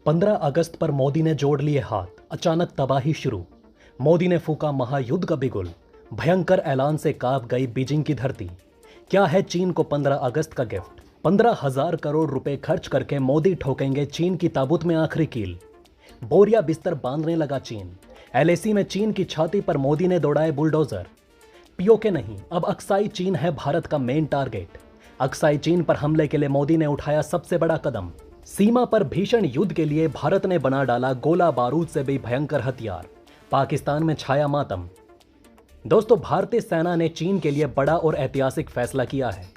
15 अगस्त पर मोदी ने जोड़ लिए हाथ, अचानक तबाही शुरू। मोदी ने फूका महायुद्ध का बिगुल, भयंकर ऐलान से कांप गई बीजिंग की धरती। क्या है चीन को 15 अगस्त का गिफ्ट? 15,000 करोड़ रुपए खर्च करके मोदी ठोकेंगे चीन की ताबूत में आखिरी कील। बोरिया बिस्तर बांधने लगा चीन। एलएसी में चीन की छाती पर मोदी ने दौड़ाए बुलडोजर। पीओके नहीं, अब अक्साई चीन है भारत का मेन टारगेट। अक्साई चीन पर हमले के लिए मोदी ने उठाया सबसे बड़ा कदम। सीमा पर भीषण युद्ध के लिए भारत ने बना डाला गोला बारूद से भी भयंकर हथियार। पाकिस्तान में छाया मातम। दोस्तों, भारतीय सेना ने चीन के लिए बड़ा और ऐतिहासिक फैसला किया है।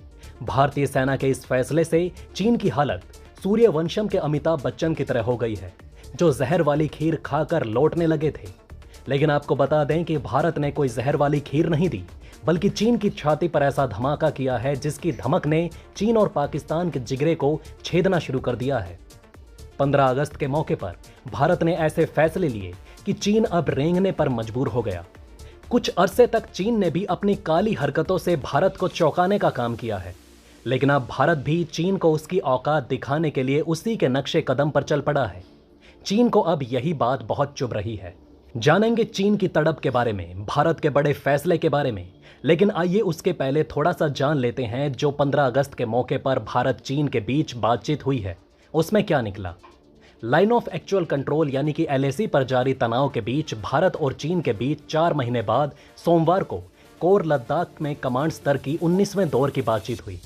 भारतीय सेना के इस फैसले से चीन की हालत सूर्यवंशम के अमिताभ बच्चन की तरह हो गई है, जो जहर वाली खीर खाकर लौटने लगे थे। लेकिन आपको बता दें कि भारत ने कोई जहर वाली खीर नहीं दी, बल्कि चीन की छाती पर ऐसा धमाका किया है जिसकी धमक ने चीन और पाकिस्तान के जिगरे को छेदना शुरू कर दिया है। 15 अगस्त के मौके पर भारत ने ऐसे फैसले लिए कि चीन अब रेंगने पर मजबूर हो गया। कुछ अरसे तक चीन ने भी अपनी काली हरकतों से भारत को चौंकाने का काम किया है, लेकिन अब भारत भी चीन को उसकी औकात दिखाने के लिए उसी के नक्शे कदम पर चल पड़ा है। चीन को अब यही बात बहुत चुभ रही है। जानेंगे चीन की तड़प के बारे में, भारत के बड़े फैसले के बारे में, लेकिन आइए उसके पहले थोड़ा सा जान लेते हैं जो 15 अगस्त के मौके पर भारत चीन के बीच बातचीत हुई है, उसमें क्या निकला। लाइन ऑफ एक्चुअल कंट्रोल यानी कि एलएसी पर जारी तनाव के बीच भारत और चीन के बीच 4 महीने बाद सोमवार को कोर लद्दाख में कमांड स्तर की 19वें दौर की बातचीत हुई,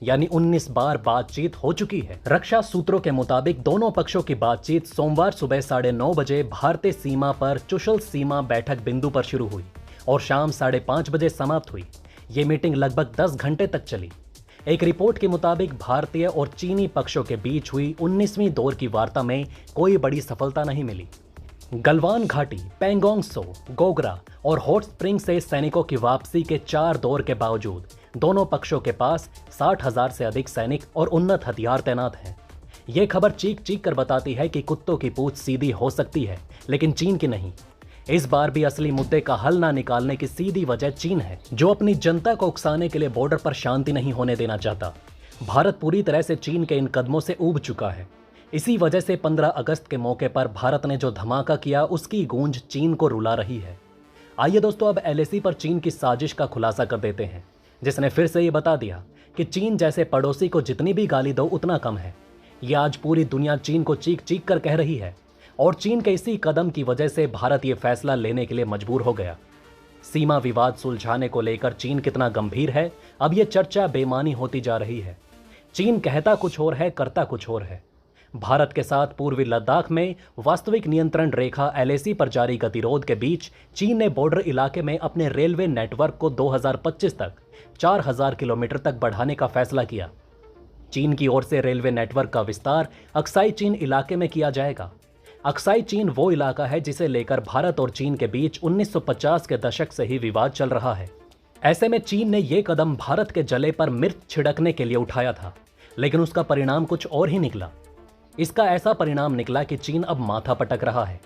यानी 19 बार बातचीत हो चुकी है। रक्षा सूत्रों के मुताबिक दोनों पक्षों की बातचीत सोमवार सुबह 9:30 बजे भारतीय सीमा पर चुशल सीमा बैठक बिंदु पर शुरू हुई और शाम 5:30 बजे समाप्त हुई। ये मीटिंग लगभग 10 घंटे तक चली। एक रिपोर्ट के मुताबिक भारतीय और चीनी पक्षों के बीच हुई 19वीं दौर की वार्ता में कोई बड़ी सफलता नहीं मिली। गलवान घाटी, पैंगोंग त्सो, गोगरा और हॉट स्प्रिंग से सैनिकों की वापसी के 4 दौर के बावजूद दोनों पक्षों के पास 60,000 से अधिक सैनिक और उन्नत हथियार तैनात हैं। ये खबर चीख चीख कर बताती है कि कुत्तों की पूंछ सीधी हो सकती है, लेकिन चीन की नहीं। इस बार भी असली मुद्दे का हल ना निकालने की सीधी वजह चीन है, जो अपनी जनता को उकसाने के लिए बॉर्डर पर शांति नहीं होने देना चाहता। भारत पूरी तरह से चीन के इन कदमों से ऊब चुका है। इसी वजह से 15 अगस्त के मौके पर भारत ने जो धमाका किया, उसकी गूंज चीन को रुला रही है। आइए दोस्तों, अब एलएसी पर चीन की साजिश का खुलासा कर देते हैं, जिसने फिर से ये बता दिया कि चीन जैसे पड़ोसी को जितनी भी गाली दो उतना कम है। ये आज पूरी दुनिया चीन को चीख चीख कर कह रही है और चीन के इसी कदम की वजह से भारत ये फैसला लेने के लिए मजबूर हो गया। सीमा विवाद सुलझाने को लेकर चीन कितना गंभीर है, अब ये चर्चा बेमानी होती जा रही है। चीन कहता कुछ और है, करता कुछ और है। भारत के साथ पूर्वी लद्दाख में वास्तविक नियंत्रण रेखा एलएसी पर जारी गतिरोध के बीच चीन ने बॉर्डर इलाके में अपने रेलवे नेटवर्क को 2025 तक 4,000 किलोमीटर तक बढ़ाने का फैसला किया। चीन की ओर से रेलवे नेटवर्क का विस्तार अक्साई चीन इलाके में किया जाएगा। अक्साई चीन वो इलाका है जिसे लेकर भारत और चीन के बीच 1950 के दशक से ही विवाद चल रहा है। ऐसे में चीन ने यह कदम भारत के जले पर मिर्च छिड़कने के लिए उठाया था, लेकिन उसका परिणाम कुछ और ही निकला। इसका ऐसा परिणाम निकला कि चीन अब माथा पटक रहा है।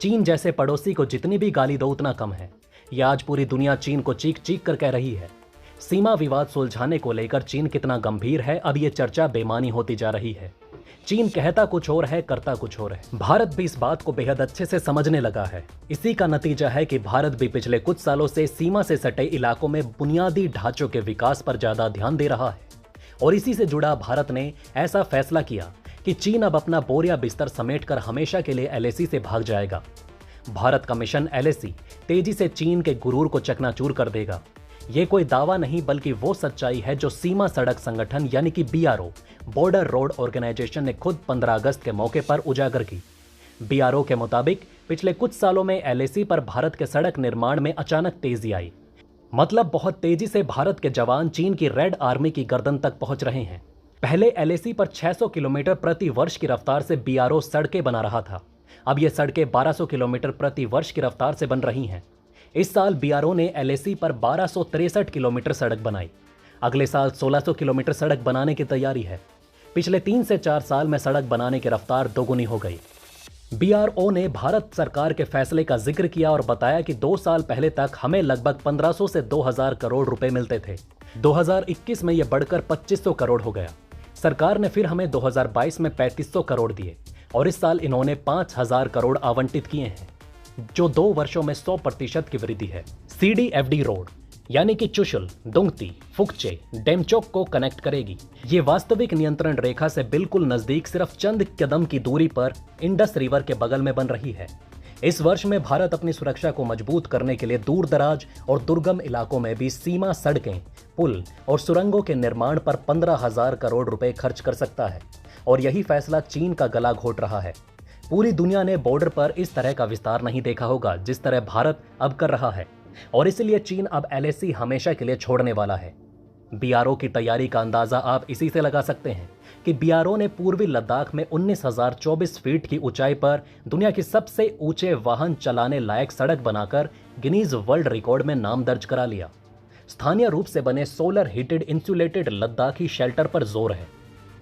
चीन जैसे पड़ोसी को जितनी भी गाली दो उतना कम है। यह आज पूरी दुनिया चीन को चीख चीख कर कह रही है। सीमा विवाद सुलझाने को लेकर चीन कितना गंभीर है, अब यह चर्चा बेमानी होती जा रही है। चीन कहता कुछ और है, करता कुछ और है। भारत भी इस बात को बेहद अच्छे से समझने लगा है। इसी का नतीजा है कि भारत भी पिछले कुछ सालों से सीमा से सटे इलाकों में बुनियादी ढांचों के विकास पर ज्यादा ध्यान दे रहा है। और इसी से जुड़ा भारत ने ऐसा फैसला किया कि चीन अब अपना बोरिया बिस्तर समेटकर हमेशा के लिए एलएसी से भाग जाएगा। भारत का मिशन एलएसी तेजी से चीन के गुरूर को चकनाचूर कर देगा। ये कोई दावा नहीं, बल्कि वो सच्चाई है जो सीमा सड़क संगठन यानी कि बीआरओ, बॉर्डर रोड ऑर्गेनाइजेशन ने खुद 15 अगस्त के मौके पर उजागर की। बीआरओ के मुताबिक पिछले कुछ सालों में एलएसी पर भारत के सड़क निर्माण में अचानक तेजी आई। मतलब बहुत तेजी से भारत के जवान चीन की रेड आर्मी की गर्दन तक पहुंच रहे हैं। पहले एलएसी पर 600 किलोमीटर प्रति वर्ष की रफ्तार से बीआरओ सड़कें बना रहा था। अब ये सड़कें 1200 किलोमीटर प्रति वर्ष की रफ्तार से बन रही हैं। इस साल बीआरओ ने एलएसी पर 1263 किलोमीटर सड़क बनाई। अगले साल 1600 किलोमीटर सड़क बनाने की तैयारी है। पिछले 3 से 4 साल में सड़क बनाने की रफ्तार दोगुनी हो गई। बीआरओ ने भारत सरकार के फैसले का जिक्र किया और बताया कि 2 साल पहले तक हमें लगभग 1500 से 2000 करोड़ रुपए मिलते थे। 2021 में यह बढ़कर 2500 करोड़ हो गया। सरकार ने फिर हमें 2022 में 3500 करोड़ दिए। और इस साल इन्होंने 5,000 करोड़ आवंटित किए हैं, जो 2 वर्षों में 100% की वृद्धि है। CDFD रोड यानी कि चुशुल, दुंगती, फुकचे, डेमचोक को कनेक्ट करेगी। ये वास्तविक नियंत्रण रेखा से बिल्कुल नजदीक, सिर्फ चंद कदम की दूरी पर इंडस रिवर के बगल में बन रही है। इस वर्ष में भारत अपनी सुरक्षा को मजबूत करने के लिए दूर दराज और दुर्गम इलाकों में भी सीमा सड़कें, पुल और सुरंगों के निर्माण पर 15,000 करोड़ रुपए खर्च कर सकता है। और यही फैसला चीन का गला घोट रहा है। पूरी दुनिया ने बॉर्डर पर इस तरह का विस्तार नहीं देखा होगा जिस तरह भारत अब कर रहा है, और इसलिए चीन अब LAC हमेशा के लिए छोड़ने वाला है। BRO की तैयारी का अंदाजा आप इसी से लगा सकते हैं कि BRO ने पूर्वी लद्दाख में 19,024 फीट की ऊंचाई पर दुनिया की सबसे ऊंचे वाहन चलाने लायक सड़क बनाकर गिनीज वर्ल्ड रिकॉर्ड में नाम दर्ज करा लिया। स्थानीय रूप से बने solar heated insulated Ladakhi shelter पर जोर है।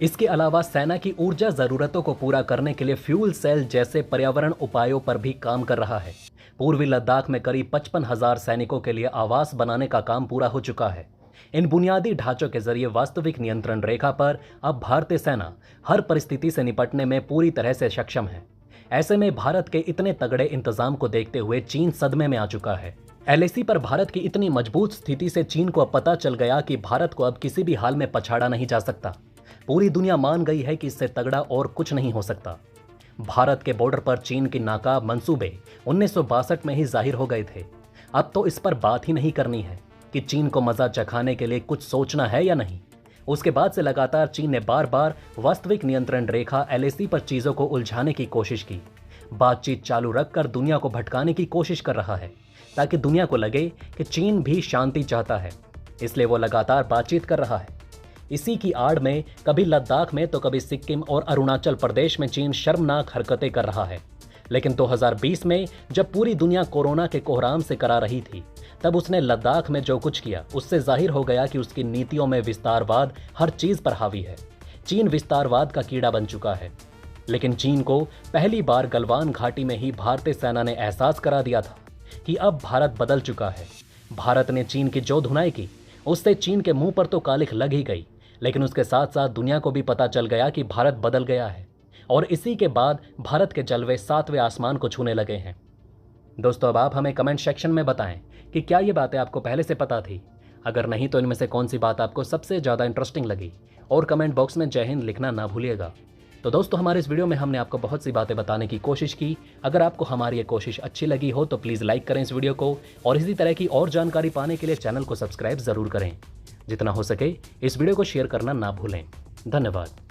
इसके अलावा सेना की ऊर्जा जरूरतों को पूरा करने के लिए फ्यूल सेल जैसे पर्यावरण उपायों पर भी काम कर रहा है। पूर्वी लद्दाख में करीब 55,000 सैनिकों के लिए आवास बनाने का काम पूरा हो चुका है। इन बुनियादी ढांचों के जरिए वास्तविक नियंत्रण रेखा पर अब भारतीय सेना हर परिस्थिति से निपटने में पूरी तरह से सक्षम है। ऐसे में भारत के इतने तगड़े इंतजाम को देखते हुए चीन सदमे में आ चुका है। LAC पर भारत की इतनी मजबूत स्थिति से चीन को अब पता चल गया कि भारत को अब किसी भी हाल में पछाड़ा नहीं जा सकता। पूरी दुनिया मान गई है कि इससे तगड़ा और कुछ नहीं हो सकता। भारत के बॉर्डर पर चीन की नाकाब मंसूबे 1962 में ही जाहिर हो गए थे। अब तो इस पर बात ही नहीं करनी है कि चीन को मजा चखाने के लिए कुछ सोचना है या नहीं। उसके बाद से लगातार चीन ने बार बार वास्तविक नियंत्रण रेखा LAC पर चीजों को उलझाने की कोशिश की। बातचीत चालू रखकर दुनिया को भटकाने की कोशिश कर रहा है, ताकि दुनिया को लगे कि चीन भी शांति चाहता है, इसलिए वो लगातार बातचीत कर रहा है। इसी की आड़ में कभी लद्दाख में तो कभी सिक्किम और अरुणाचल प्रदेश में चीन शर्मनाक हरकतें कर रहा है। लेकिन 2020 में जब पूरी दुनिया कोरोना के कोहराम से करा रही थी, तब उसने लद्दाख में जो कुछ किया उससे जाहिर हो गया कि उसकी नीतियों में विस्तारवाद हर चीज पर हावी है। चीन विस्तारवाद का कीड़ा बन चुका है। लेकिन चीन को पहली बार गलवान घाटी में ही भारतीय सेना ने एहसास करा दिया था कि अब भारत बदल चुका है। भारत ने चीन की जो धुनाई की उससे चीन के मुंह पर तो कालिख लग ही गई, लेकिन उसके साथ साथ दुनिया को भी पता चल गया कि भारत बदल गया है। और इसी के बाद भारत के जलवे 7वें आसमान को छूने लगे हैं। दोस्तों, अब आप हमें कमेंट सेक्शन में बताएं कि क्या ये बातें आपको पहले से पता थी। अगर नहीं तो इनमें से कौन सी बात आपको सबसे ज़्यादा इंटरेस्टिंग लगी, और कमेंट बॉक्स में जय हिंद लिखना ना भूलिएगा। तो दोस्तों, हमारे इस वीडियो में हमने आपको बहुत सी बातें बताने की कोशिश की। अगर आपको हमारी ये कोशिश अच्छी लगी हो तो प्लीज़ लाइक करें इस वीडियो को, और इसी तरह की और जानकारी पाने के लिए चैनल को सब्सक्राइब ज़रूर करें। जितना हो सके इस वीडियो को शेयर करना ना भूलें। धन्यवाद।